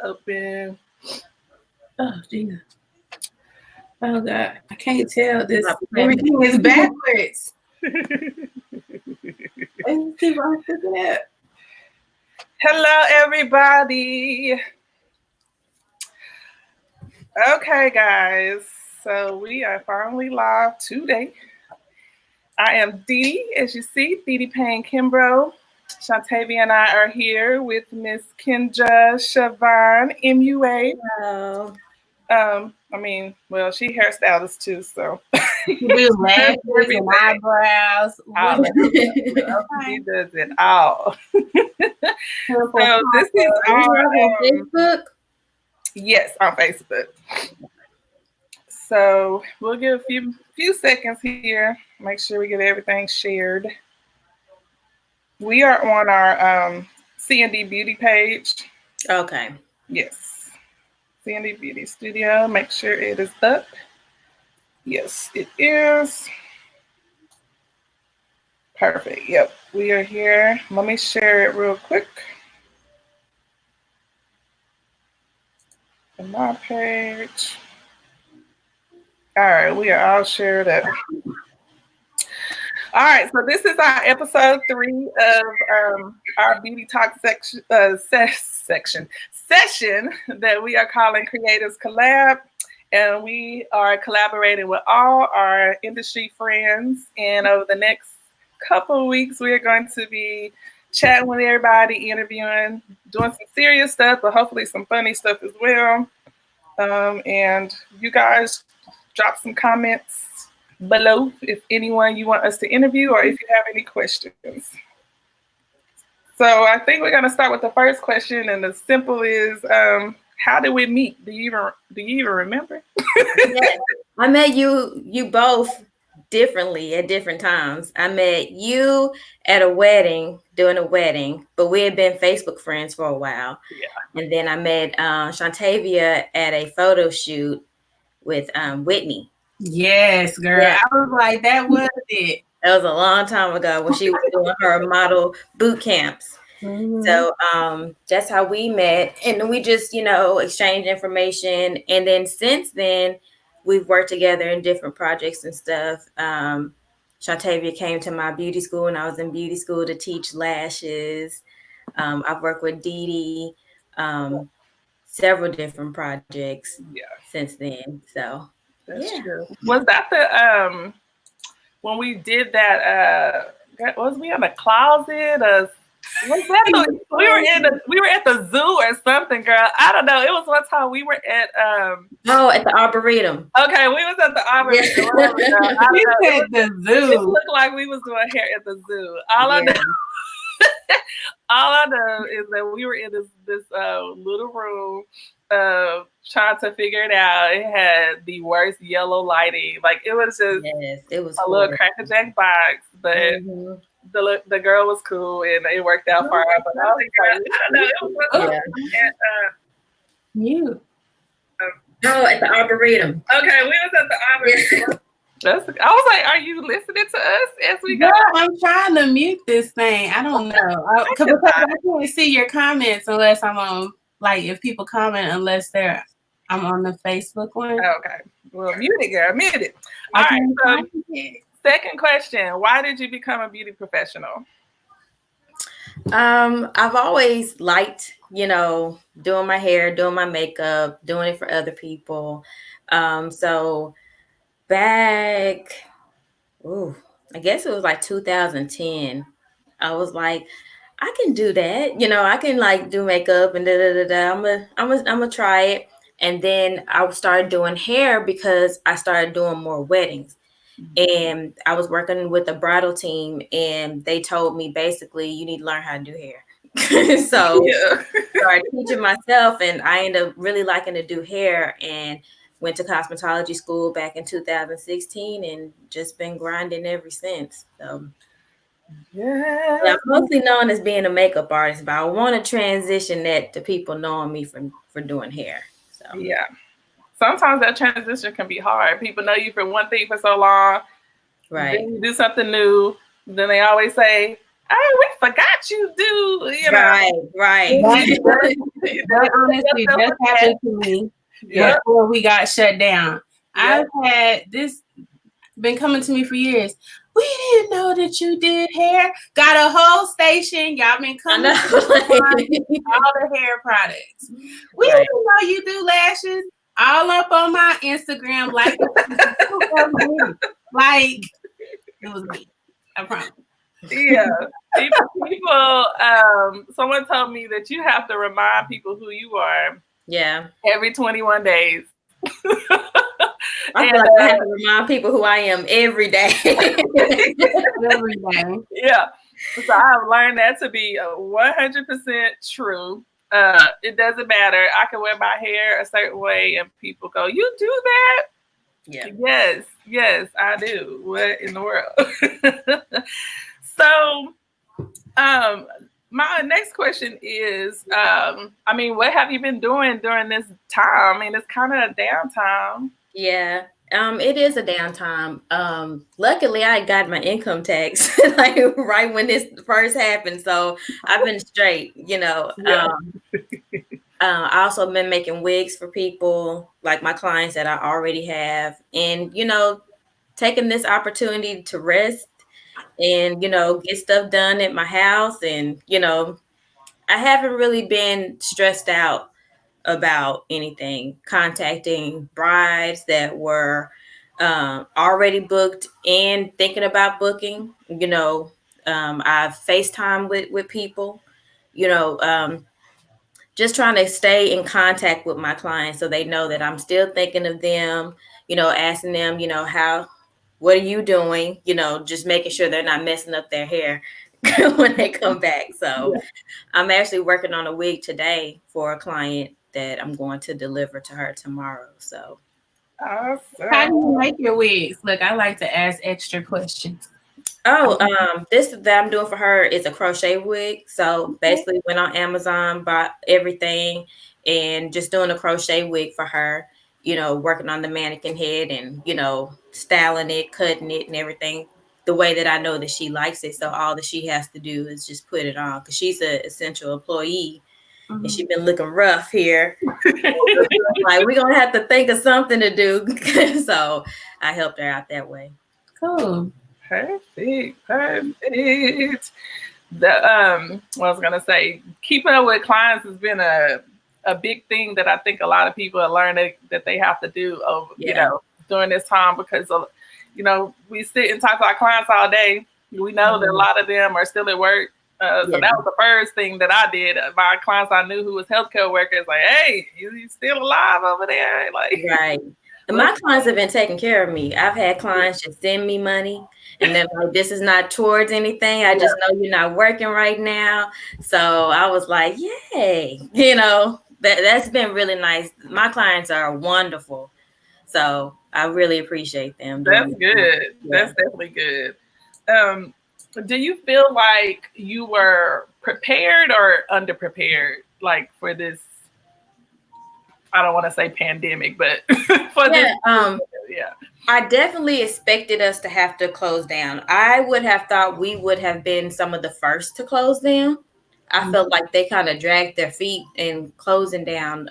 open. Oh, Jesus. Oh, God. I can't tell. This everything is backwards. Let's see what I'm looking at. Hello, everybody. Okay, guys. So we are finally live today. I am Dee, as you see, Dee Payne-Kimbrough. Shauntavia and I are here with Miss Kendra Shavonne, MUA. Hello. She hairstylist too, so. We do lashes and eyebrows. She does it all. So this is on Facebook? Yes, on Facebook. So we'll give a few seconds here. Make sure we get everything shared. We are on our C&D Beauty page. Okay. Yes. C&D Beauty Studio. Make sure it is up. Yes, it is. Perfect. Yep. We are here. Let me share it real quick. On my page. All right, we are all shared up. All right, so this is our episode 3 of our beauty talk session that we are calling Creatives Collab, and we are collaborating with all our industry friends. And over the next couple of weeks, we are going to be chatting with everybody, interviewing, doing some serious stuff, but hopefully some funny stuff as well. And you guys drop some comments below if anyone you want us to interview or if you have any questions. So I think we're going to start with the first question, and the simple is, how did we meet? Do you even remember? Yes. I met you both differently at different times. I met you at a wedding, doing a wedding, but we had been Facebook friends for a while. Yeah. And then I met Shauntavia at a photo shoot with Whitney. Yes, girl. Yeah. I was like, that was it. That was a long time ago when she was doing her model boot camps. Mm-hmm. So that's how we met. And we just, exchanged information. And then since then, we've worked together in different projects and stuff. Shauntavia came to my beauty school, and I was in beauty school to teach lashes. I've worked with Dee several different projects since then. So that's true. Was that the when we did that? Was we in a closet? Was that we were at the zoo or something, girl? I don't know. It was one time we were at at the Arboretum. Okay, we was at the Arboretum. We was at the zoo. It looked like we was doing hair at the zoo. All I know is that we were in this little room trying to figure it out. It had the worst yellow lighting. Like, it was just it was a little crackerjack box, but the girl was cool and it worked out for her. But I was like, I don't know. You. At the Arboretum. Okay, we was at the Arboretum. I was like, are you listening to us as we go? No, I'm trying to mute this thing. I don't know. Because I can't see your comments unless I'm on, like, if people comment, unless I'm on the Facebook one. Okay. Well, mute it, girl. Mute it. All right. So, second question. Why did you become a beauty professional? I've always liked, doing my hair, doing my makeup, doing it for other people. So back, I guess it was like 2010. I was like, I can do that. I can like do makeup and I'm gonna try it. And then I started doing hair because I started doing more weddings. And I was working with a bridal team, and they told me basically you need to learn how to do hair. So I started teaching myself, and I ended up really liking to do hair, and went to cosmetology school back in 2016 and just been grinding ever since. So I'm mostly known as being a makeup artist, but I want to transition that to people knowing me for doing hair. So yeah. Sometimes that transition can be hard. People know you for one thing for so long. Right. Then you do something new. Then they always say, "Oh, we forgot you do." Right. That honestly just happened to me before we got shut down. I've had this been coming to me for years. We didn't know that you did hair. Got a whole station. Y'all been coming to all the hair products. We didn't know you do lashes. All up on my Instagram, like it was me. I promise. Yeah. People, someone told me that you have to remind people who you are. Yeah. Every 21 days. I feel like I have to remind people who I am every day. Every day. Yeah. So I've learned that to be 100% true. It doesn't matter. I can wear my hair a certain way and people go, "You do that?" Yeah. Yes, I do. What in the world? So, my next question is, what have you been doing during this time? I mean, it's kind of a downtime. Yeah. It is a downtime. Luckily I got my income tax like right when this first happened. So I've been straight, I also been making wigs for people like my clients that I already have, and taking this opportunity to rest and get stuff done at my house, and I haven't really been stressed out about anything, contacting brides that were already booked and thinking about booking. I've FaceTime with people, just trying to stay in contact with my clients so they know that I'm still thinking of them, asking them, what are you doing? Just making sure they're not messing up their hair when they come back. So I'm actually working on a wig today for a client that I'm going to deliver to her tomorrow. So awesome. How do you make your wigs? Look, I like to ask extra questions. This that I'm doing for her is a crochet wig. So basically went on Amazon, bought everything and just doing a crochet wig for her, working on the mannequin head and, styling it, cutting it and everything the way that I know that she likes it. So all that she has to do is just put it on because she's an essential employee and she's been looking rough here. Like we're gonna have to think of something to do. So I helped her out that way. Cool. Perfect. What I was gonna say, keeping up with clients has been a big thing that I think a lot of people are learning that they have to do during this time because of, we sit and talk to our clients all day. We know that a lot of them are still at work. So that was the first thing that I did. My clients I knew who was healthcare workers, like, hey, you still alive over there? Like, right. And my clients have been taking care of me. I've had clients just send me money and then like, this is not towards anything. I just know you're not working right now. So I was like, yay, that's been really nice. My clients are wonderful. So I really appreciate them. That's good. That's definitely good. Do you feel like you were prepared or underprepared, like for this? I don't want to say pandemic, but for this. I definitely expected us to have to close down. I would have thought we would have been some of the first to close down. I felt like they kind of dragged their feet in closing down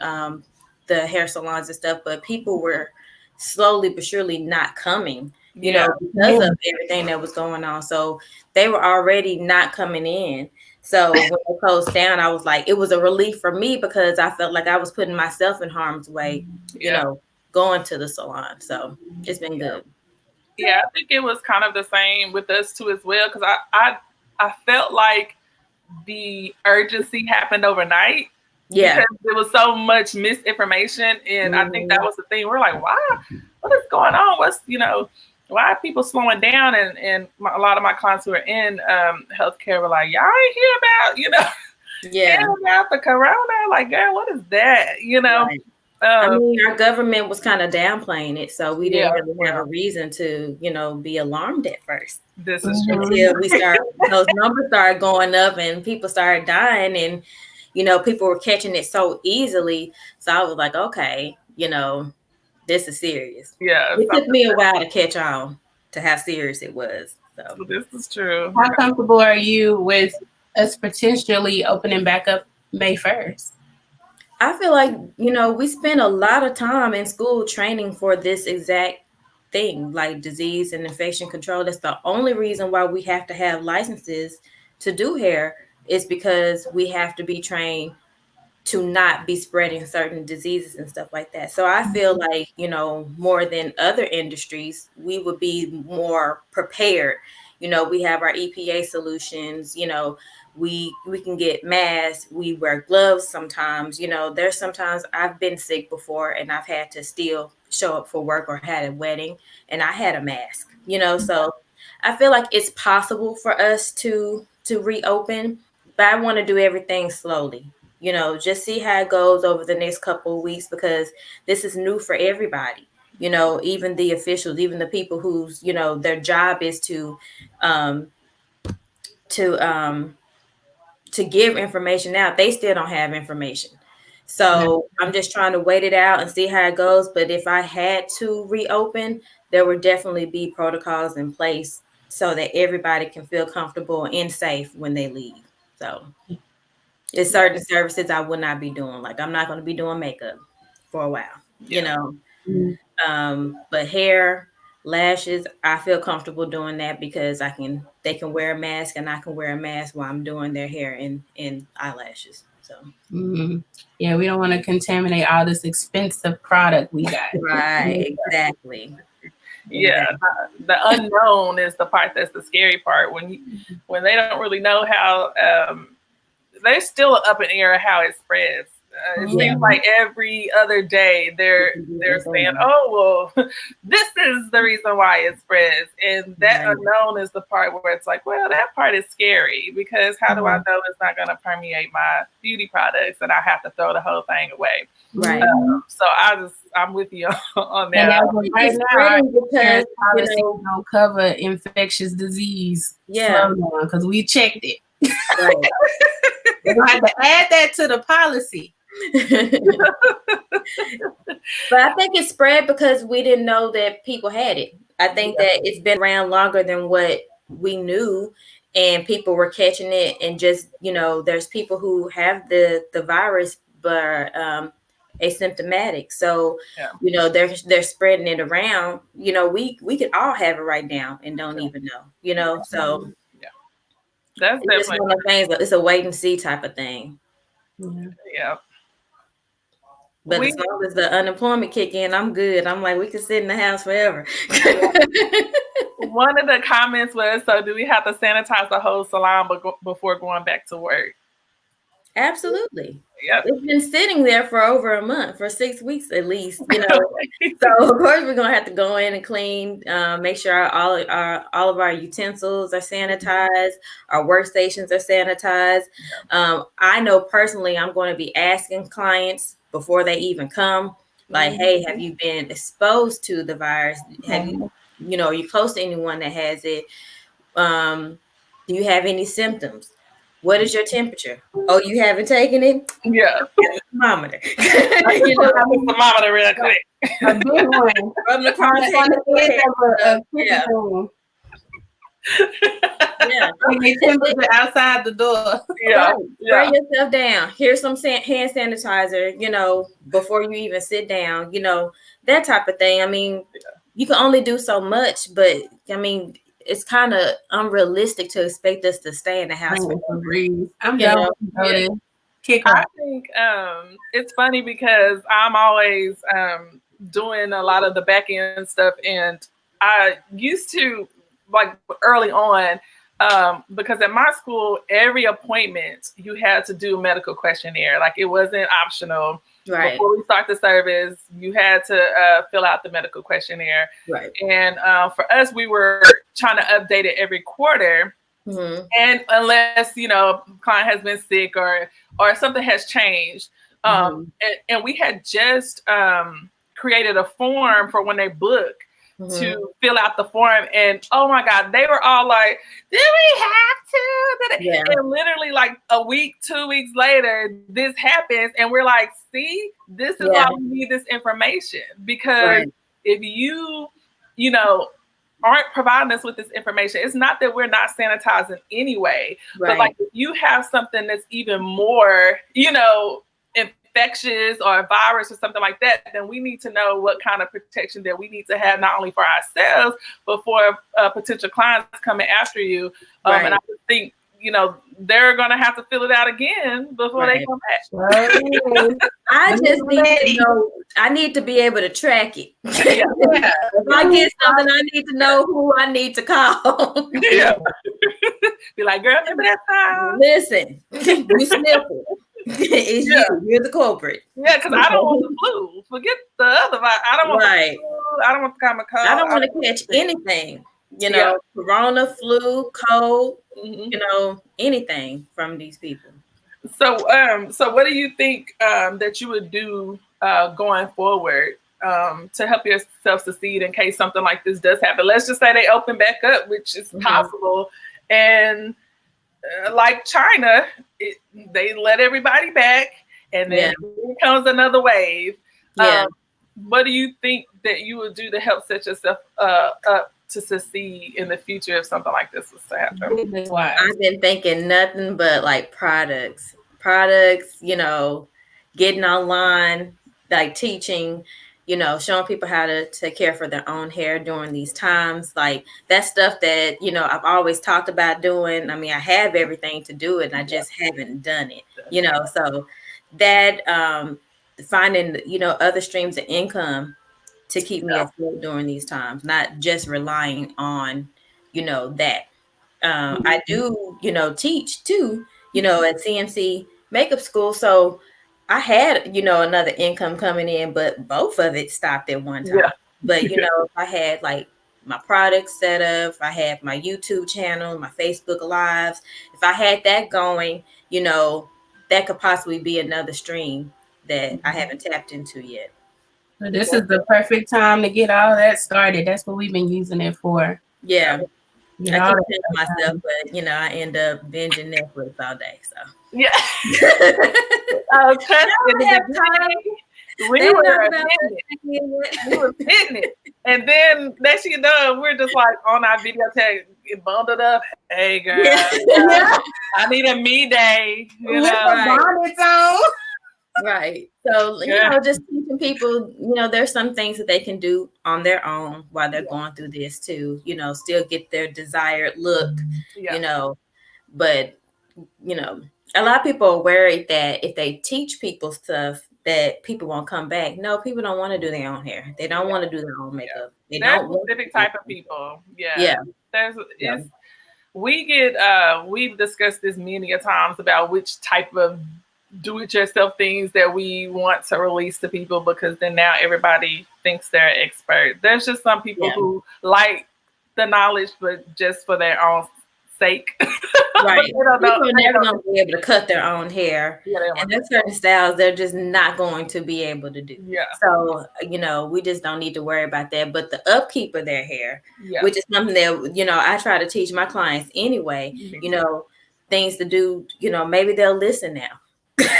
the hair salons and stuff, but people were slowly but surely not coming, because of everything that was going on. So they were already not coming in. So when they closed down, I was like, it was a relief for me because I felt like I was putting myself in harm's way, going to the salon. So it's been good. Yeah, I think it was kind of the same with us too as well. Because I felt like the urgency happened overnight. Yeah. Because there was so much misinformation. And I think that was the thing. We're like, wow, what is going on? Why are people slowing down? And a lot of my clients who are in healthcare were like, y'all ain't hear about, hear about the corona. Like, girl, what is that? Right. I mean, our government was kind of downplaying it, so we didn't really have a reason to, be alarmed at first. This is true. Until those numbers started going up and people started dying and, people were catching it so easily. So I was like, okay, this is serious. Yeah. It took me a while to catch on to how serious it was. So this is true. How comfortable are you with us potentially opening back up May 1st? I feel like, we spend a lot of time in school training for this exact thing, like disease and infection control. That's the only reason why we have to have licenses to do hair, is because we have to be trained to not be spreading certain diseases and stuff like that. So I feel like, more than other industries, we would be more prepared. We have our EPA solutions, we can get masks, we wear gloves sometimes. There's sometimes I've been sick before and I've had to still show up for work or had a wedding and I had a mask, so I feel like it's possible for us to reopen, but I want to do everything slowly. Just see how it goes over the next couple of weeks, because this is new for everybody. Even the officials, even the people whose, their job is um, to um, to give information out, they still don't have information. So I'm just trying to wait it out and see how it goes. But if I had to reopen, there would definitely be protocols in place so that everybody can feel comfortable and safe when they leave. So it's certain services I would not be doing. Like, I'm not going to be doing makeup for a while, but hair, lashes, I feel comfortable doing that because they can wear a mask and I can wear a mask while I'm doing their hair and eyelashes. So yeah, we don't want to contaminate all this expensive product we got. Right, exactly. Yeah, the unknown is the part that's the scary part. When they don't really know how, they're still up in the air how it spreads. It seems like every other day they're saying, "Oh, well, this is the reason why it spreads," and that unknown is the part where it's like, "Well, that part is scary because how do I know it's not going to permeate my beauty products and I have to throw the whole thing away?" Right. So I'm with you on that. And right now, because policy don't cover infectious disease. Yeah, because we checked it. Right. We're gonna have to add that to the policy. But I think it spread because we didn't know that people had it. I think that it's been around longer than what we knew, and people were catching it. And just, there's people who have the virus but asymptomatic. So they're spreading it around. We could all have it right now and don't even know. So that's it's just one of the things. It's a wait and see type of thing. Yeah. But as long as the unemployment kick in, I'm good. I'm like, we can sit in the house forever. One of the comments was, so do we have to sanitize the whole salon before going back to work? Absolutely. Yep. It's been sitting there for over a month, for 6 weeks at least, So of course we're gonna have to go in and clean, make sure all of our utensils are sanitized, our workstations are sanitized. I know personally I'm going to be asking clients before they even come, like, hey, have you been exposed to the virus? Have you, are you close to anyone that has it? Do you have any symptoms? What is your temperature? Oh, you haven't taken it? Yeah. Get the thermometer. Thermometer real quick. A big one. From the car. Yeah. Temperature outside the door. Yeah. Spray yourself down. Here's some hand sanitizer, before you even sit down, that type of thing. I mean, you can only do so much, but I mean, it's kind of unrealistic to expect us to stay in the house for breathe. I'm done. I think it's funny because I'm always doing a lot of the back end stuff, and I used to, like, early on, because at my school, every appointment you had to do a medical questionnaire. Like, it wasn't optional. Right. Before we start the service, you had to fill out the medical questionnaire. Right. And for us, we were trying to update it every quarter. Mm-hmm. And unless, client has been sick or something has changed. And we had just created a form for when they book to fill out the form. And oh my God, they were all like, did we have to? Yeah. And literally like a week, 2 weeks later, this happens. And we're like, see, this is why we need this information. Because if you aren't providing us with this information, it's not that we're not sanitizing anyway, but like if you have something that's even more, infectious infectious or a virus or something like that, then we need to know what kind of protection that we need to have, not only for ourselves, but for potential clients coming after you. Right. And I just think, they're going to have to fill it out again before they come back. I just need to know, I need to be able to track it. If I get something, I need to know who I need to call. Be like, girl, remember that time? Listen, you sniffle. It's you. You're the culprit. Yeah, because I don't want the flu. Forget the other virus. I don't want the flu. I don't want the common cold. I don't want to catch anything. Corona, flu, cold, anything from these people. So what do you think that you would do going forward to help yourself succeed in case something like this does happen? Let's just say they open back up, which is possible, and like China, they let everybody back, and then here comes another wave. What do you think that you would do to help set yourself up to succeed in the future if something like this was to happen? I've been thinking nothing but like products, getting online, like teaching, showing people how to take care for their own hair during these times. Like that stuff that, I've always talked about doing. I mean, I have everything to do it and I just haven't done it, so that, finding, other streams of income to keep me afloat during these times, not just relying on, that. I do, teach too, at CMC makeup school. So I had, another income coming in, but both of it stopped at one time. But, if I had like my products set up, if I had my YouTube channel, my Facebook Lives, if I had that going, that could possibly be another stream that I haven't tapped into yet. So this is the perfect time to get all that started. That's what we've been using it for. Yeah. I keep telling myself, but I end up binging Netflix all day. So yeah. We were hitting it. And then next thing you know, we're just like on our video tag, bundled up. Hey girl, I need a me day. Right. So, just teaching people, there's some things that they can do on their own while they're going through this too, still get their desired look, but, a lot of people are worried that if they teach people stuff that people won't come back. No, people don't want to do their own hair. They don't want to do their own makeup. They There's don't specific type of people. We've discussed this many a times about which type of do-it-yourself things that we want to release to people, because then now everybody thinks they're an expert. There's just some people who like the knowledge, but just for their own sake. Right. People are never going to be able to cut their own hair. And there's certain styles they're just not going to be able to do. So, we just don't need to worry about that. But the upkeep of their hair, which is something that, I try to teach my clients anyway, things to do, maybe they'll listen now.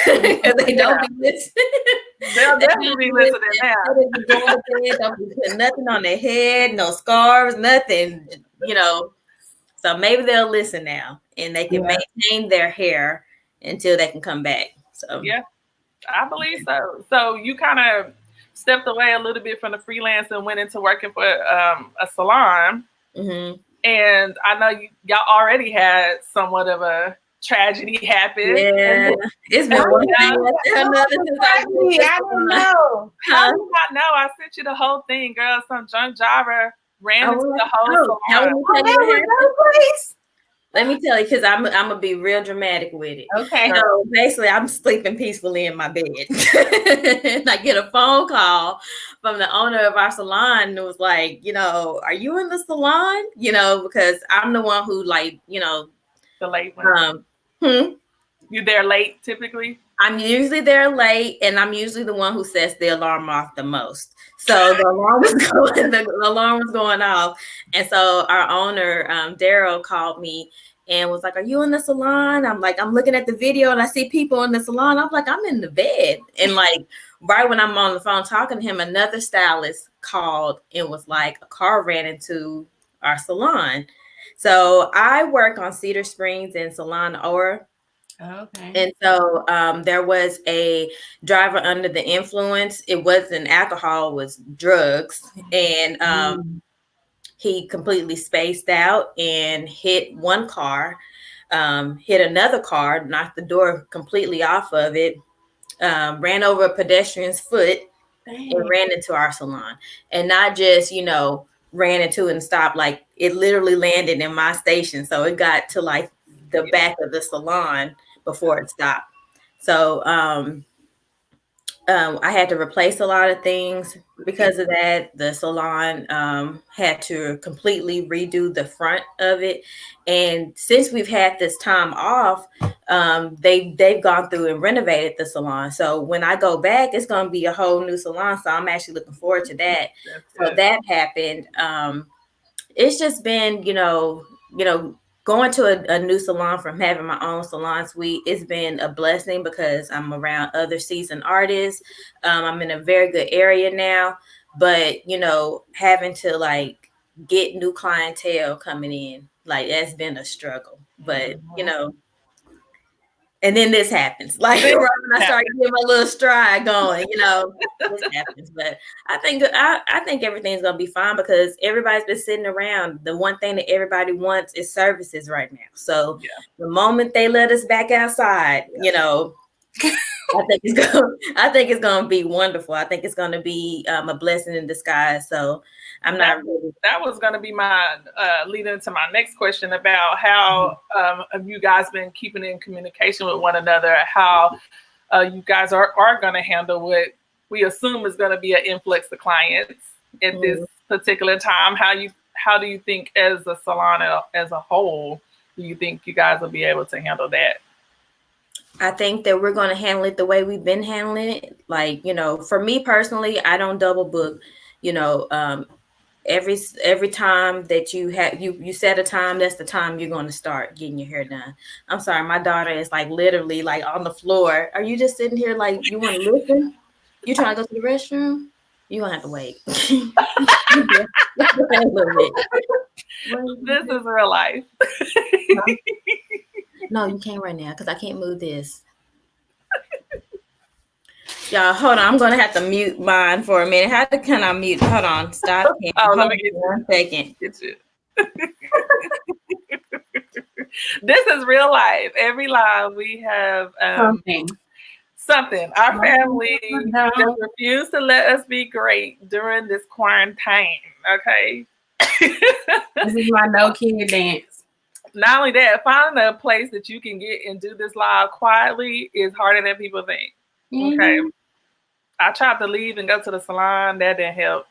They don't be listening. They'll definitely be listening now. Don't be putting nothing on their head, no scarves, nothing, So maybe they'll listen now, and they can maintain their hair until they can come back. So I believe so. So you kind of stepped away a little bit from the freelance and went into working for a salon. Mm-hmm. And I know y'all already had somewhat of a tragedy happen. Yeah, it's been one thing another. I don't know. How did I know? I sent you the whole thing, girl. Some drunk driver ran into the whole salon. Let me tell you, because I'm gonna be real dramatic with it. Okay. So basically, I'm sleeping peacefully in my bed, and I get a phone call from the owner of our salon, and was like, "Are you in the salon?" Because I'm the one who, the late one. You there late typically? I'm usually there late, and I'm usually the one who sets the alarm off the most. So the alarm was going off, and so our owner, Daryl, called me and was like, "Are you in the salon?" I'm like, "I'm looking at the video, and I see people in the salon." I'm like, "I'm in the bed," and right when I'm on the phone talking to him, another stylist called and was like, "A car ran into our salon." So I work on Cedar Springs and Salon Aura. Okay. And so there was a driver under the influence. It wasn't alcohol, it was drugs. And he completely spaced out and hit one car, hit another car, knocked the door completely off of it, ran over a pedestrian's foot, and ran into our salon. And not just, ran into it and stopped. Like, it literally landed in my station. So it got to like the back of the salon before it stopped. So I had to replace a lot of things because of that. The salon had to completely redo the front of it. And since we've had this time off, they've gone through and renovated the salon. So when I go back, it's going to be a whole new salon. So I'm actually looking forward to that. So that happened. It's just been, going to a new salon from having my own salon suite. It's been a blessing because I'm around other seasoned artists. I'm in a very good area now, but having to like get new clientele coming in, like that's been a struggle. But and then this happens. Like right when I start getting my little stride going, this happens. But I think everything's gonna be fine because everybody's been sitting around. The one thing that everybody wants is services right now. So the moment they let us back outside, I think it's gonna be wonderful. I think it's gonna be a blessing in disguise. So that was going to be my leading into my next question about how have you guys been keeping in communication with one another, how you guys are going to handle what we assume is going to be an influx of clients at this particular time. How do you think as a salon as a whole, do you think you guys will be able to handle that? I think that we're going to handle it the way we've been handling it. Like, for me personally, I don't double book, every time that you have you set a time, that's the time you're going to start getting your hair done. I'm sorry, my daughter is like literally like on the floor. Are you just sitting here like you want to listen? You trying to go to the restroom? You're gonna have to wait. This is real life. No, you can't right now because I can't move this. Y'all, hold on. I'm going to have to mute mine for a minute. How can I mute? Hold on. Stop. Let me get 1 second. Get you. This is real life. Every live we have something. Our family just refused to let us be great during this quarantine. Okay. This is my no kid dance. Not only that, finding a place that you can get and do this live quietly is harder than people think. Okay. I tried to leave and go to the salon. That didn't help.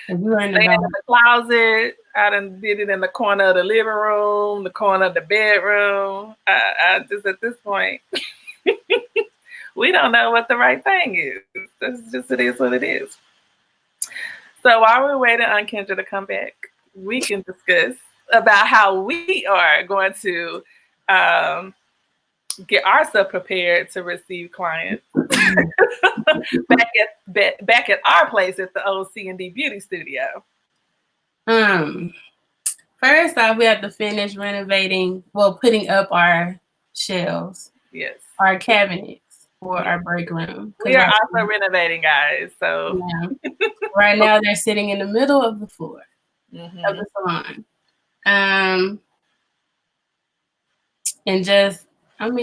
You were in the closet. I done did it in the corner of the living room, the corner of the bedroom. I just at this point, we don't know what the right thing is. It is what it is. So while we're waiting on Kendra to come back, we can discuss about how we are going to get ourselves prepared to receive clients back at our place at the old C&D Beauty Studio. First off, we have to finish renovating, putting up our shelves. Yes. Our cabinets for our break room. We are also renovating, guys. So right now they're sitting in the middle of the floor of the salon. And just, I'm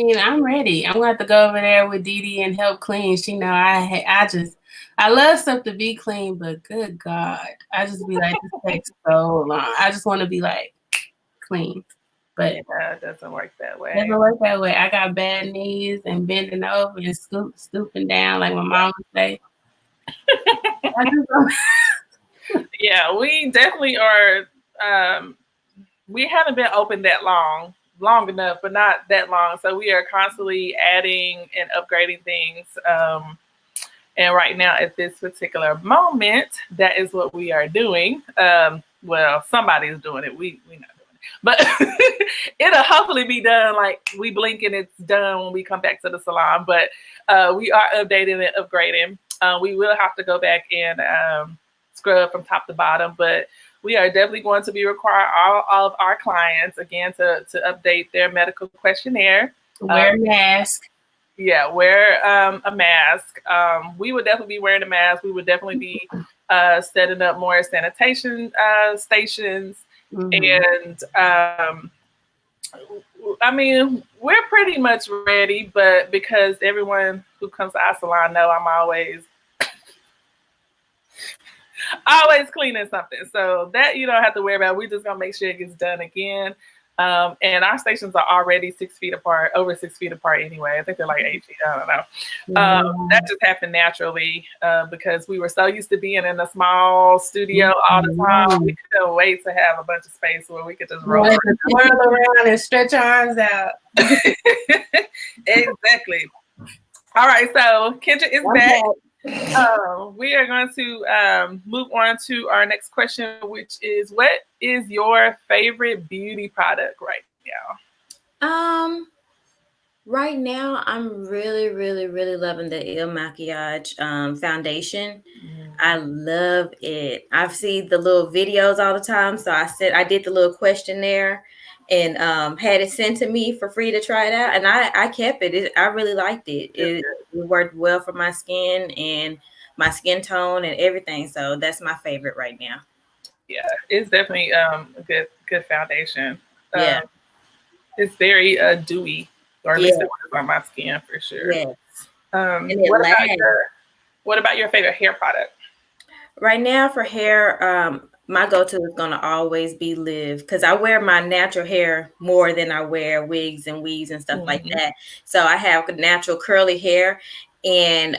ready. I'm going to have to go over there with Dee Dee and help clean. She know I love stuff to be clean, but good God, I just be like, this takes so long. I just want to be like clean. But it doesn't work that way. I got bad knees and bending over and stooping down like my mom would say. Yeah, we definitely are. We haven't been open that long enough, but not that long. So we are constantly adding and upgrading things. And right now at this particular moment, that is what we are doing. Well, somebody's doing it. We're not doing it. But it'll hopefully be done. Like we blink and it's done when we come back to the salon. But we are updating and upgrading. We will have to go back and scrub from top to bottom, but we are definitely going to be requiring all of our clients again to update their medical questionnaire. Wear a mask. Yeah, wear a mask. We would definitely be wearing a mask. We would definitely be setting up more sanitation stations. And I mean, we're pretty much ready, but because everyone who comes to our salon know I'm always cleaning something. So that you don't have to worry about. We're just gonna make sure it gets done again. And our stations are already 6 feet apart, over 6 feet apart anyway. I think they're like 8 feet. I don't know. That just happened naturally because we were so used to being in a small studio all the time. We couldn't wait to have a bunch of space where we could just roll around and stretch our arms out. Exactly. All right, so Kendra is back. We are going to move on to our next question, which is, what is your favorite beauty product right now? Right now I'm really, really, really loving the Il Makiage foundation. I love it. I've seen the little videos all the time, so I did the little questionnaire and had it sent to me for free to try it out, and I kept it. I really liked it. It worked well for my skin and my skin tone and everything. So that's my favorite right now. Yeah, it's definitely a good foundation. Yeah, it's very dewy, or at least it was on my skin for sure. Yes. What about your favorite hair product? Right now for hair, my go-to is going to always be Live, because I wear my natural hair more than I wear wigs and weaves and stuff like that. So I have natural curly hair, and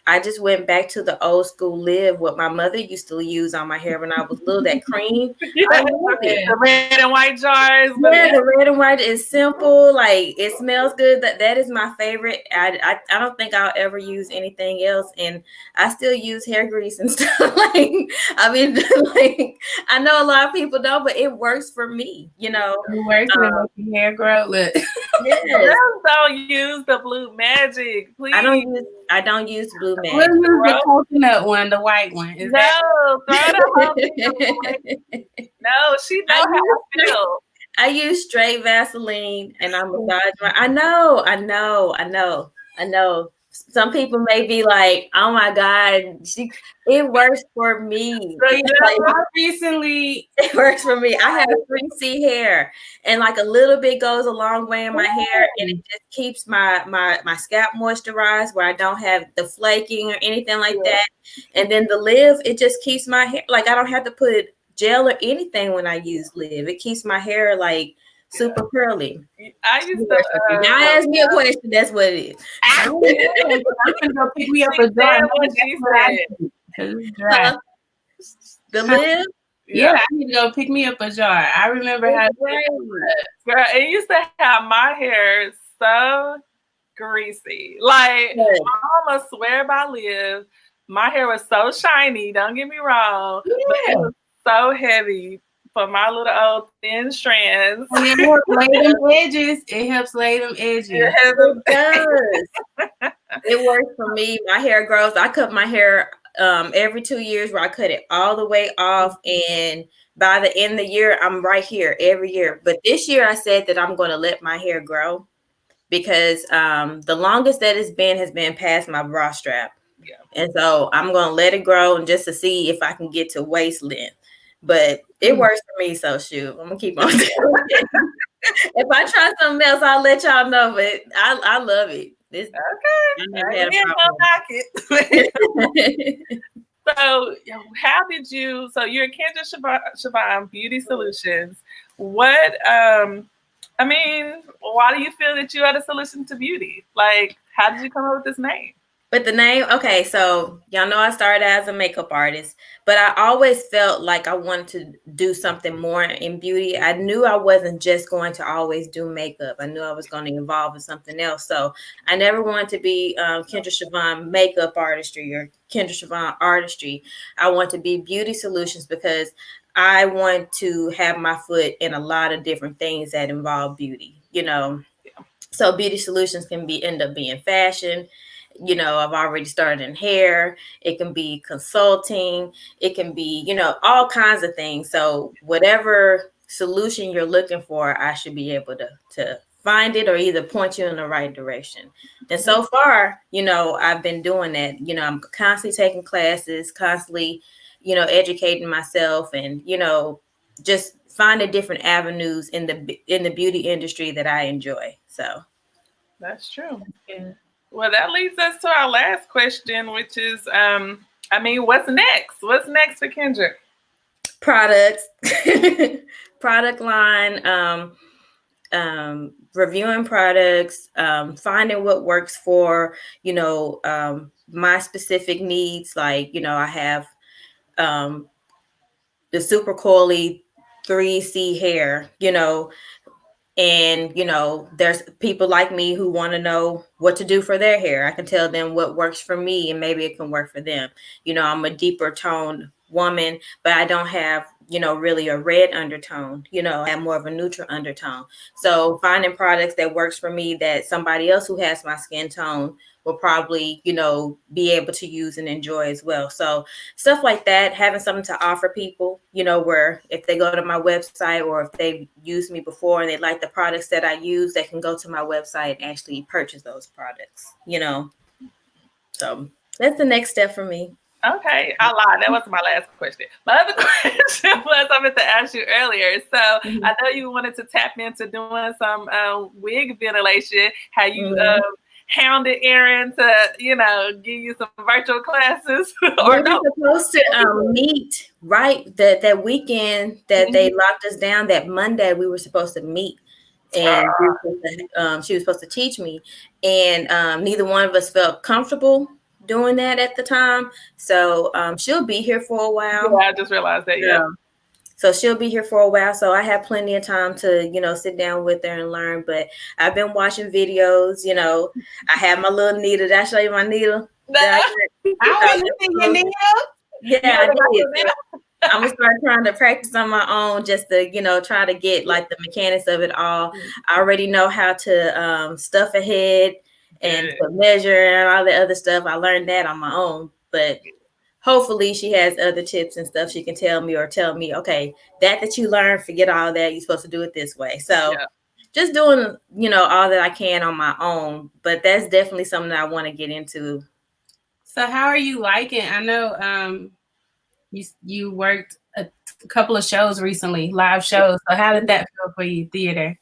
I just went back to the old school Live, what my mother used to use on my hair when I was little, that cream. I love it. The red and white jars. Yeah, the red and white is simple. Like, it smells good. That is my favorite. I don't think I'll ever use anything else, and I still use hair grease and stuff. Like, I mean, like, I know a lot of people don't, but it works for me. You know, it works to make your hair grow. Look, don't use the Blue Magic, please. I don't use Blue Magic. We'll use the coconut one, the white one. Throw the No, she knows how to feel. I use straight Vaseline and I massage my. I know. Some people may be like, "Oh my God, it works for me." So, recently, it works for me. I have 3C hair, and like a little bit goes a long way in my hair, and it just keeps my scalp moisturized, where I don't have the flaking or anything like that. And then the Live, it just keeps my hair, like, I don't have to put gel or anything when I use Live. It keeps my hair like super curly. I used to. Now ask me a question. That's what it is. I'm gonna go pick me up a jar. The Live. Yeah, I need to go pick me up a jar. I remember how. Girl, it used to have my hair so greasy. Like, my mama swear by Live. My hair was so shiny. Don't get me wrong, but it was so heavy for my little old thin strands. It helps lay them edges. It helps lay them edges. It does. It works for me. My hair grows. I cut my hair every 2 years, where I cut it all the way off, and by the end of the year, I'm right here every year. But this year, I said that I'm going to let my hair grow, because the longest that it's been has been past my bra strap. And so I'm going to let it grow, and just to see if I can get to waist length. But it works for me, so shoot, I'm going to keep on doing it. If I try something else, I'll let y'all know, but I love it. It's, okay. So how did you, so you're Kendra Shavonne Beauty Solutions. What, I mean, why do you feel that you are the solution to beauty? Like, how did you come up with this name? But the name, okay, so y'all know I started as a makeup artist, but I always felt like I wanted to do something more in beauty. I knew I wasn't just going to always do makeup. I knew I was going to evolve in something else. So I never wanted to be Kendra Shavonne makeup artistry or Kendra Shavonne artistry. I want to be beauty solutions, because I want to have my foot in a lot of different things that involve beauty, you know. So beauty solutions can end up being fashion. you know, I've already started in hair. It can be consulting. It can be, you know, all kinds of things. So whatever solution you're looking for, I should be able to find it or either point you in the right direction. And so far, you know, I've been doing that. You know, I'm constantly taking classes, constantly, you know, educating myself, and, you know, just finding different avenues in the beauty industry that I enjoy. So that's true. Yeah. Well, that leads us to our last question, which is, I mean, what's next? What's next for Kendra? Products, product line, reviewing products, finding what works for, you know, my specific needs. Like, you know, I have the super coily 3C hair, you know, and, you know, there's people like me who want to know what to do for their hair. I can tell them what works for me and maybe it can work for them. You know, I'm a deeper toned woman, but I don't have, you know, really a red undertone. You know, I have more of a neutral undertone. So finding products that works for me that somebody else who has my skin tone will probably, you know, be able to use and enjoy as well. So stuff like that, having something to offer people, you know, where if they go to my website or if they've used me before and they like the products that I use, they can go to my website and actually purchase those products, you know. So that's the next step for me. Okay, I lied. That wasn't my last question. My other question was I meant to ask you earlier. So I know you wanted to tap into doing some wig ventilation. How you hounded Aaron to, you know, give you some virtual classes? Or we were supposed to meet right that weekend that they locked us down. That Monday we were supposed to meet, and she was supposed to teach me, and neither one of us felt comfortable doing that at the time. So she'll be here for a while. Yeah, I just realized that. Yeah. So she'll be here for a while. So I have plenty of time to, you know, sit down with her and learn. But I've been watching videos. You know, I have my little needle. Did I show you my needle? I want to see your needle. Yeah, I did. I'm gonna start trying to practice on my own just to, you know, try to get like the mechanics of it all. I already know how to stuff a head and to measure and all the other stuff. I learned that on my own, but hopefully she has other tips and stuff she can tell me, okay, that you learned, forget all that. You're supposed to do it this way. So just doing, you know, all that I can on my own, but that's definitely something that I want to get into. So how are you liking? I know you worked a couple of shows recently, live shows. So how did that feel for you, theater?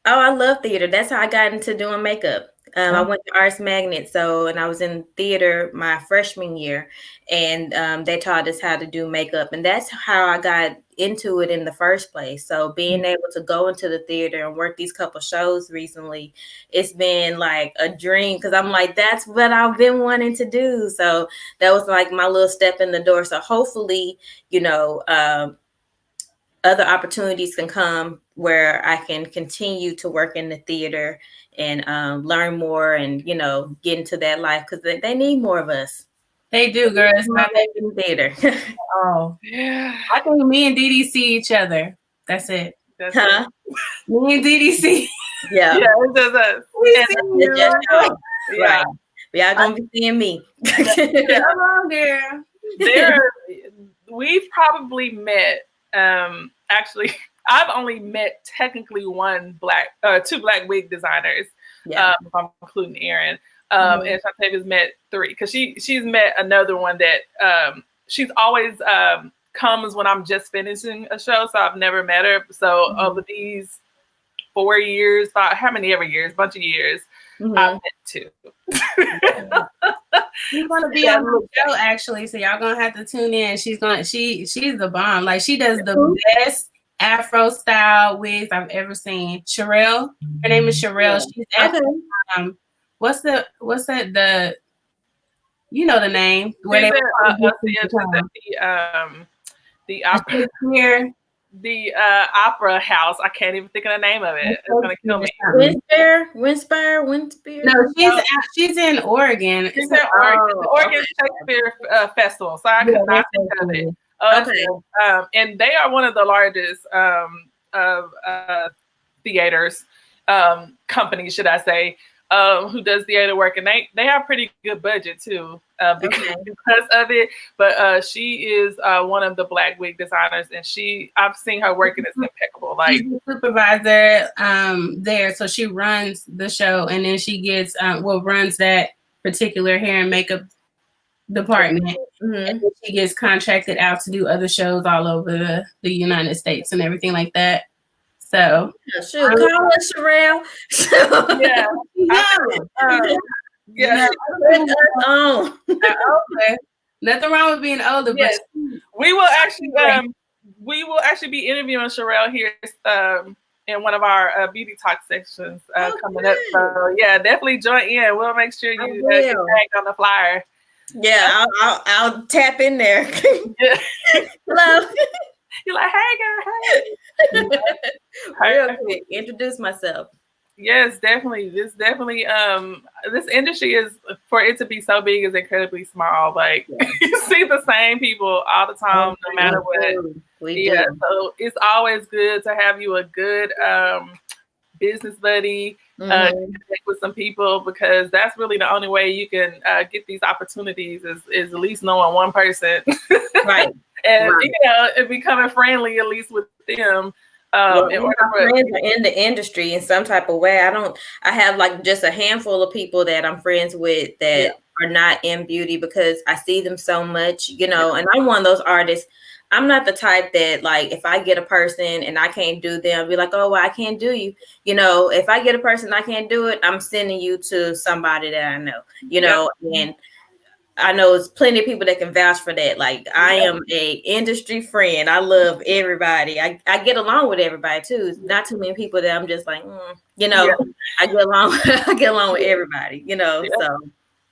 Oh, I love theater. That's how I got into doing makeup. I went to Arts Magnet, and I was in theater my freshman year, and they taught us how to do makeup, and that's how I got into it in the first place. So being able to go into the theater and work these couple shows recently, it's been like a dream because I'm like, that's what I've been wanting to do. So that was like my little step in the door. So hopefully, you know, other opportunities can come where I can continue to work in the theater and learn more and, you know, get into that life because they need more of us. They do, girl. It's not in theater. Oh, yeah. I think me and Dee Dee see each other. That's it. That's it. Me and Dee Dee see. Yeah. Yeah, it's just us. We see you. Right. Y'all gonna be seeing me. Come on, girl. We've probably met. Actually, I've only met technically two black wig designers. If I'm including Aaron. And Shauntavia's met 3 because she's met another one that she's always comes when I'm just finishing a show, so I've never met her. So over these 4 years, how many ever years, bunch of years, I've met 2. She's gonna be on the show actually, so y'all gonna have to tune in. She's the bomb. Like she does the best Afro style wigs I've ever seen. Sherelle, her name is Sherelle. She's actually, what's that the you know the name where they the opera here. The opera house. I can't even think of the name of it. It's gonna kill me. Winspire. No, she's in Oregon. She's in Oregon. Oregon Shakespeare Festival. So I could not think of it. Okay. And they are one of the largest theaters, companies, should I say. who does theater work, and they have pretty good budget too because of it. But she is one of the Black wig designers, and I've seen her work, and it's impeccable. Like, she's the supervisor there, so she runs the show, and then she gets runs that particular hair and makeup department. And then she gets contracted out to do other shows all over the United States and everything like that. So call us, Sherelle. Nothing wrong with being older, but we will actually be interviewing Sherelle here in one of our beauty talk sections coming up. So definitely join in. We'll make sure you get tagged on the flyer. Yeah, I'll tap in there. Hello. You're like, hey girl, hey. Real quick, introduce myself. Yes, definitely. This industry is, for it to be so big, is incredibly small. Like you see the same people all the time, no matter what. We do. So it's always good to have you a good business buddy, connect with some people, because that's really the only way you can get these opportunities is at least knowing one person, right? And and becoming friendly at least with them. Friends are in the industry in some type of way. I have like just a handful of people that I'm friends with that are not in beauty because I see them so much, and I'm one of those artists. I'm not the type that, like, if I get a person and I can't do them, be like, oh, well, I can't do you. If I get a person I can't do it, I'm sending you to somebody that I know, and I know there's plenty of people that can vouch for that. Like, I am a industry friend. I love everybody. I get along with everybody too. Not too many people that I'm just like, I get along with everybody, so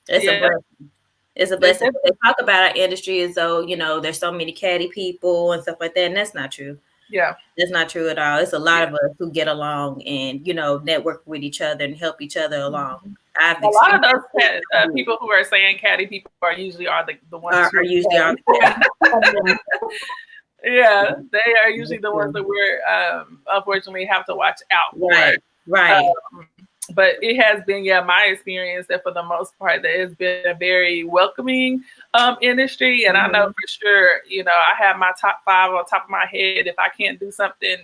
it's a blessing. It's a blessing. They talk about our industry as though, there's so many catty people and stuff like that. And that's not true. Yeah. That's not true at all. It's a lot of us who get along and, network with each other and help each other along. A lot of those people who are saying catty people are usually the ones are usually on. Yeah, they are usually the ones that we're unfortunately have to watch out for. Right. But it has been, my experience that for the most part, that it's been a very welcoming industry. And I know for sure, I have my top 5 on top of my head. If I can't do something,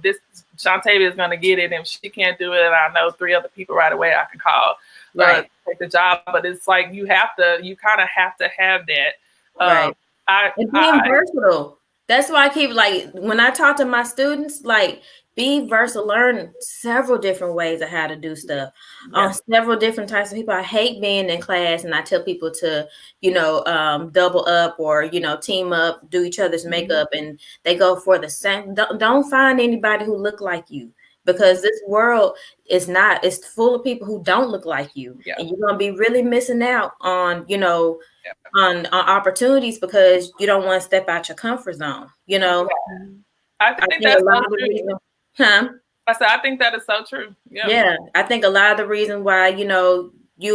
this Shauntavia is going to get it. And if she can't do it, I know 3 other people right away I can call to take the job. But it's like you kind of have to have that. And being versatile. That's why I keep, like, when I talk to my students, like, be versatile, learn several different ways of how to do stuff on several different types of people. I hate being in class and I tell people to, double up or, team up, do each other's makeup, and they go for the same. Don't find anybody who look like you, because this world it's full of people who don't look like you. Yeah. And you're going to be really missing out on, on opportunities because you don't want to step out your comfort zone, I think that's so true. I said, I think that is so true. Yeah. I think a lot of the reason why, you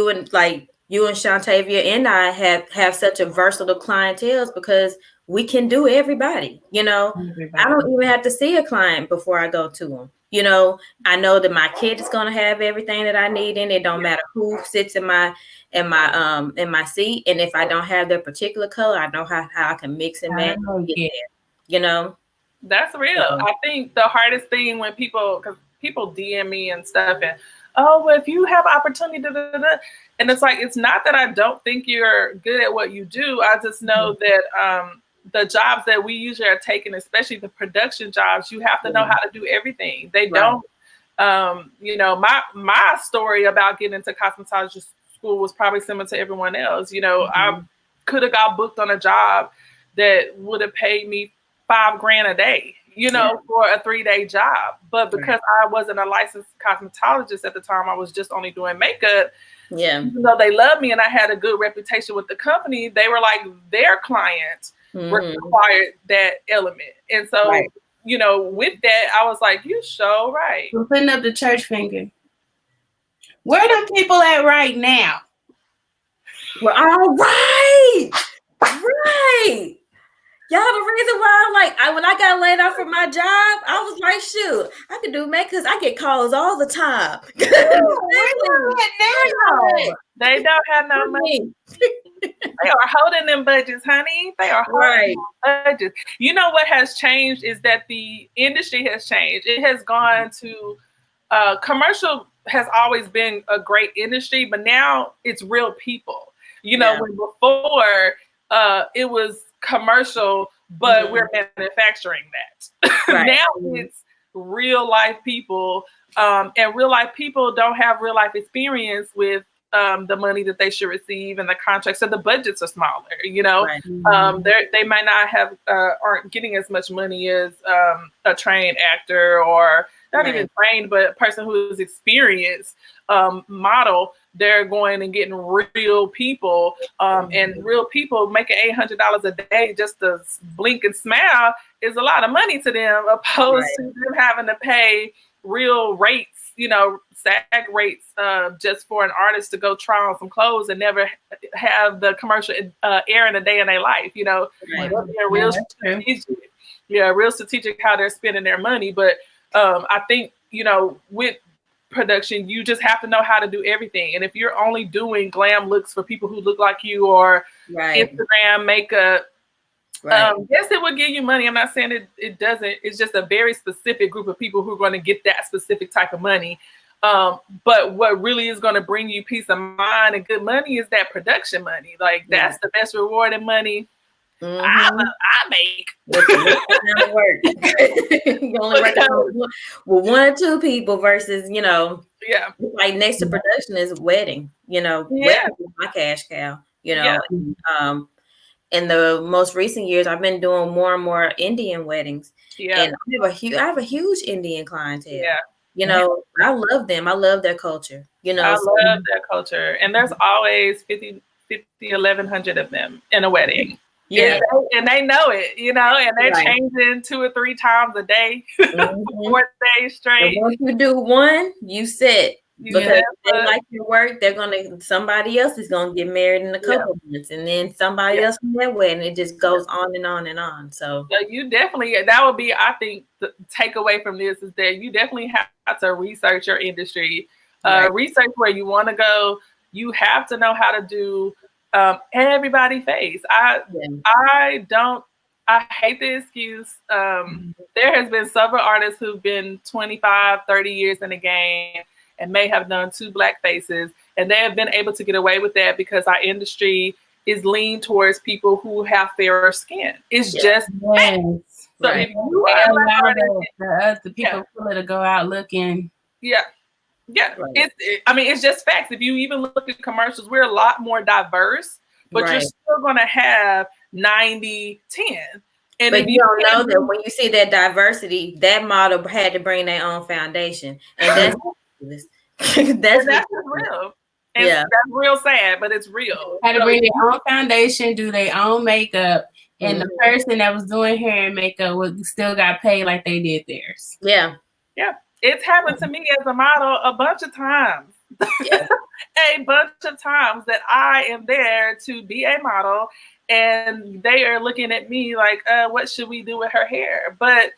and Shauntavia and I have such a versatile clientele is because we can do everybody. I don't even have to see a client before I go to them. I know that my kid is going to have everything that I need in it. Don't matter who sits in my seat. And if I don't have their particular color, I know how I can mix and match. That's real. I think the hardest thing when because people DM me and stuff, and well, if you have opportunity, and it's like, it's not that I don't think you're good at what you do. I just know that the jobs that we usually are taking, especially the production jobs, you have to know how to do everything. They don't. My story about getting into cosmetology school was probably similar to everyone else. I could have got booked on a job that would have paid me $5,000 a day, for a 3-day job. But because I wasn't a licensed cosmetologist at the time, I was just only doing makeup. Yeah. Even though they loved me and I had a good reputation with the company, they were like, their clients required that element. And so, with that, I was like, you sure right. We're putting up the church finger. Where are them people at right now? Well, all right. Right. Y'all, the reason why I'm like, when I got laid off from my job, I was like, shoot, I could do makeup because I get calls all the time. They don't have no money. They are holding them budgets, honey. They are holding them budgets. You know what has changed is that the industry has changed. It has gone to commercial has always been a great industry, but now it's real people. You know, when before it was commercial, but we're manufacturing that. Now it's real life people, and real life people don't have real life experience with the money that they should receive and the contracts, so the budgets are smaller. You know, they might not have aren't getting as much money as a trained actor or not even trained, but a person who is experienced model. They're going and getting real people, and real people making $800 a day just to blink and smile is a lot of money to them, opposed to them having to pay real rates, you know, SAG rates, just for an artist to go try on some clothes and never have the commercial airing a day in their life. You know, they're real strategic. Yeah, real strategic how they're spending their money. But I think, you know, with production, you just have to know how to do everything. And if you're only doing glam looks for people who look like you or Instagram makeup, yes, it will give you money. I'm not saying it doesn't. It's just a very specific group of people who are going to get that specific type of money. But what really is going to bring you peace of mind and good money is that production money. Like that's the best rewarding money I make. You only work with one or two people versus, you know, like next to production is wedding. You know, wedding is my cash cow. You know, in the most recent years, I've been doing more and more Indian weddings. And I have a huge Indian clientele. You know, I love them. I love their culture. You know, I love their culture. And there's always 1,100 of them in a wedding. And they know it, you know, and they're changing 2 or 3 times a day, 4 days straight. And once you do one, you sit. Because if they like your work, somebody else is gonna get married in a couple months, and then somebody else in that way, and it just goes on and on and on. So you definitely, that would be, I think, the takeaway from this is that you definitely have to research your industry, research where you want to go. You have to know how to do everybody face. I hate the excuse. There has been several artists who've been 25, 30 years in the game and may have done 2 black faces, and they have been able to get away with that because our industry is leaned towards people who have fairer skin. It's just so if you are the people to go out looking. It's just facts. If you even look at commercials, we're a lot more diverse, but you're still going to have 90-10. And but you don't know that when you see that diversity, that model had to bring their own foundation, and that's real. And that's real sad, but it's real. Had to bring their own foundation, do their own makeup, and the person that was doing hair and makeup still got paid like they did theirs. It's happened to me as a model a bunch of times. A bunch of times that I am there to be a model and they are looking at me like, what should we do with her hair? But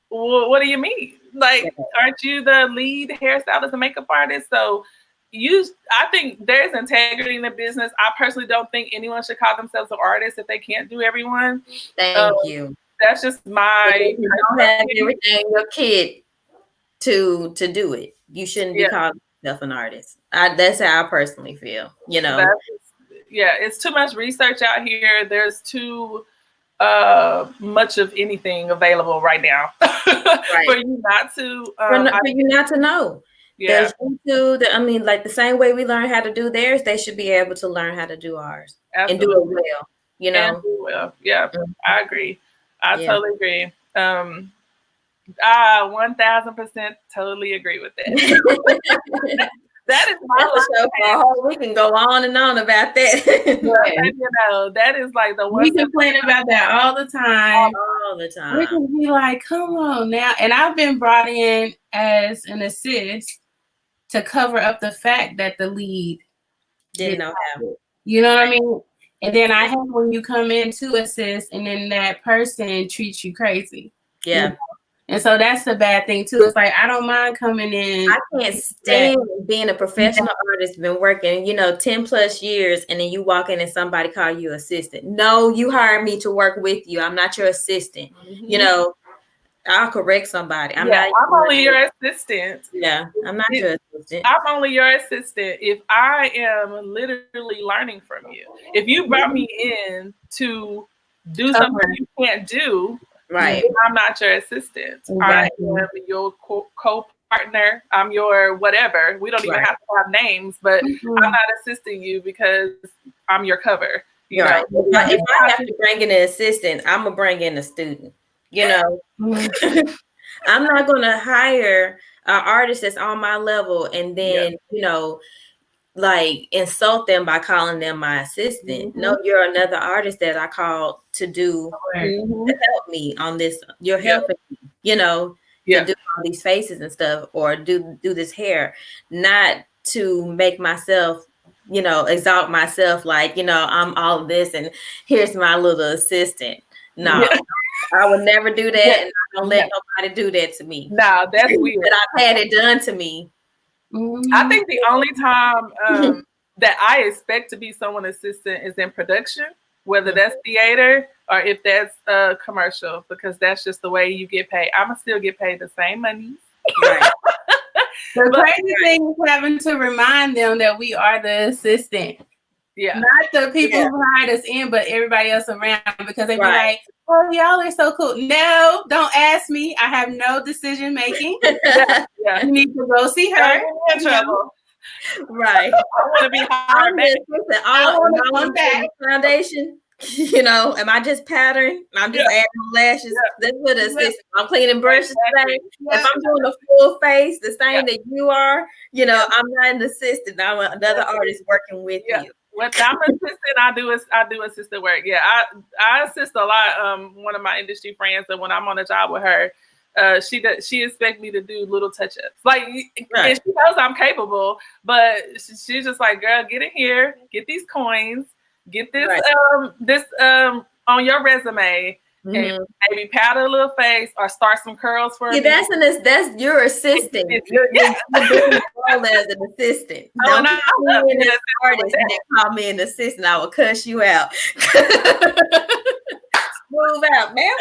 what do you mean? Like, aren't you the lead hairstylist and makeup artist? So I think there's integrity in the business. I personally don't think anyone should call themselves an artist if they can't do everyone. Thank you. That's just my. You don't have everything your kid to do it. You shouldn't be calling yourself an artist. That's how I personally feel. You know. It's too much research out here. There's too much of anything available right now for you not to. For you not to know. There's YouTube. I mean, like the same way we learn how to do theirs, they should be able to learn how to do ours and do it well. You know. I agree. I totally agree. 1,000% totally agree with that. That is my life. We can go on and on about that. You know, that is like the one. We complain about that all the time. All the time. We can be like, come on now. And I've been brought in as an assist to cover up the fact that the lead didn't know how. You know what I mean? And then I hate when you come in to assist and then that person treats you crazy. Yeah. You know? And so that's the bad thing too. It's like I don't mind coming in. I can't stand being a professional artist, been working, 10 plus years, and then you walk in and somebody call you assistant. No, you hired me to work with you. I'm not your assistant. I'll correct somebody. I'm only your assistant. Yeah, I'm not your assistant. I'm only your assistant if I am literally learning from you. If you brought me in to do something you can't do, right? I'm not your assistant. Exactly. I am your co-partner. I'm your whatever. We don't even have to have names, but I'm not assisting you because I'm your cover. You know? If I have to bring in an assistant, I'm gonna bring in a student. I'm not gonna hire an artist that's on my level and then like insult them by calling them my assistant. No, you're another artist that I called to do to help me on this. You're helping me, to do all these faces and stuff, or do this hair, not to make myself, exalt myself like, I'm all of this and here's my little assistant. No. I would never do that, and I don't let nobody do that to me. No, that's weird. But I've had it done to me. I think the only time that I expect to be someone's assistant is in production, whether that's theater or if that's a commercial, because that's just the way you get paid. I'm gonna still get paid the same money. Right. The crazy thing is having to remind them that we are the assistant. Yeah. Not the people who hired us in, but everybody else around, because they be like, oh, y'all are so cool. No, don't ask me. I have no decision making. You need to go see her. In trouble. Right. I want to be hired back. I want that foundation. Am I just pattern? I'm just adding lashes. That's what it is. I'm cleaning brushes today. If I'm doing a full face, the same that you are, I'm not an assistant. I'm another artist working with you. When I'm an assistant, I do assistant work. Yeah, I assist a lot. One of my industry friends, and when I'm on a job with her, she expects me to do little touch-ups. Like, and she knows I'm capable, but she's just like, girl, get in here, get these coins, get this this on your resume. And maybe powder a little face or start some curls for me. That's your assistant. You're doing the role as an assistant. Don't call me an artist and then call me an assistant. I will cuss you out. Move out, man.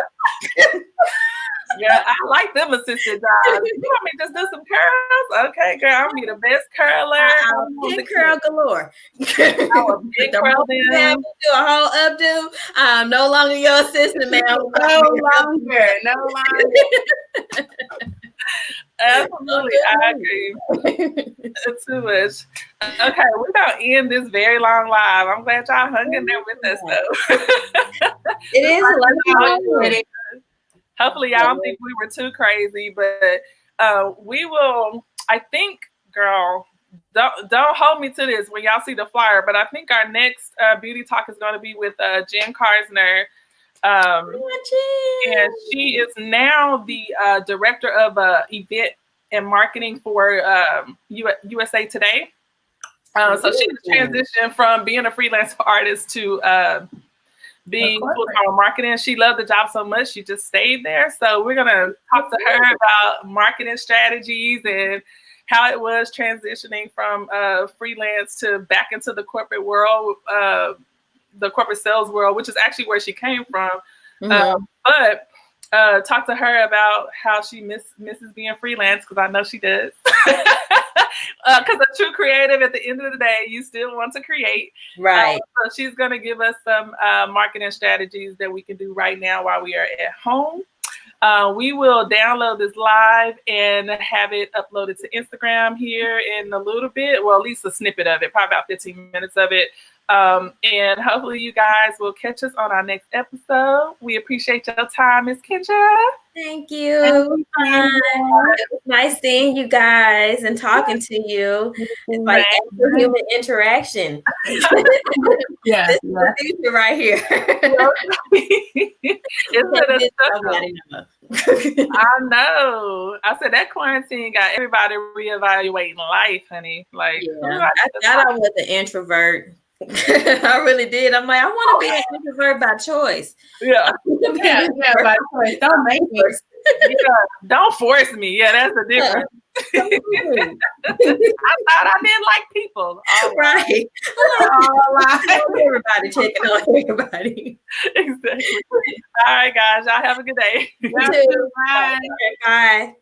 Yeah, I like them assistant jobs. You want me to just do some curls? Okay, girl, I'll be the best curler. Big curl galore. Big curl them. Do a whole updo. I'm no longer your assistant, man. No longer. Absolutely, I agree. Too much. Okay, we're gonna end this very long live. I'm glad y'all hung in there with us, though. It is a lot. Hopefully, y'all don't think we were too crazy, but we will. I think, girl, don't hold me to this when y'all see the flyer. But I think our next beauty talk is going to be with Jen Karsner. And she is now the director of event and marketing for USA Today. So she transitioned from being a freelance artist to being full-time marketing. She loved the job so much, she just stayed there. So we're going to talk to her about marketing strategies and how it was transitioning from freelance to back into the corporate world, the corporate sales world, which is actually where she came from. But talk to her about how she misses being freelance, because I know she does. Because a true creative, at the end of the day, you still want to create. Right. So she's going to give us some marketing strategies that we can do right now while we are at home. We will download this live and have it uploaded to Instagram here in a little bit. Well, at least a snippet of it, probably about 15 minutes of it. And hopefully you guys will catch us on our next episode. We appreciate your time, Ms. Kendra. Thank you. It was nice seeing you guys and talking to you. It's like human interaction. This is the future right here. I know. I said that quarantine got everybody reevaluating life, honey. Like, I thought I was an introvert. I really did. I'm like, I want to be an introvert by choice. Yeah. By choice. Don't make me. Don't force me. Yeah, that's the difference. I thought I didn't like people. Right. Everybody checking on everybody. Exactly. All right, guys. Y'all have a good day. You too. Bye. Bye.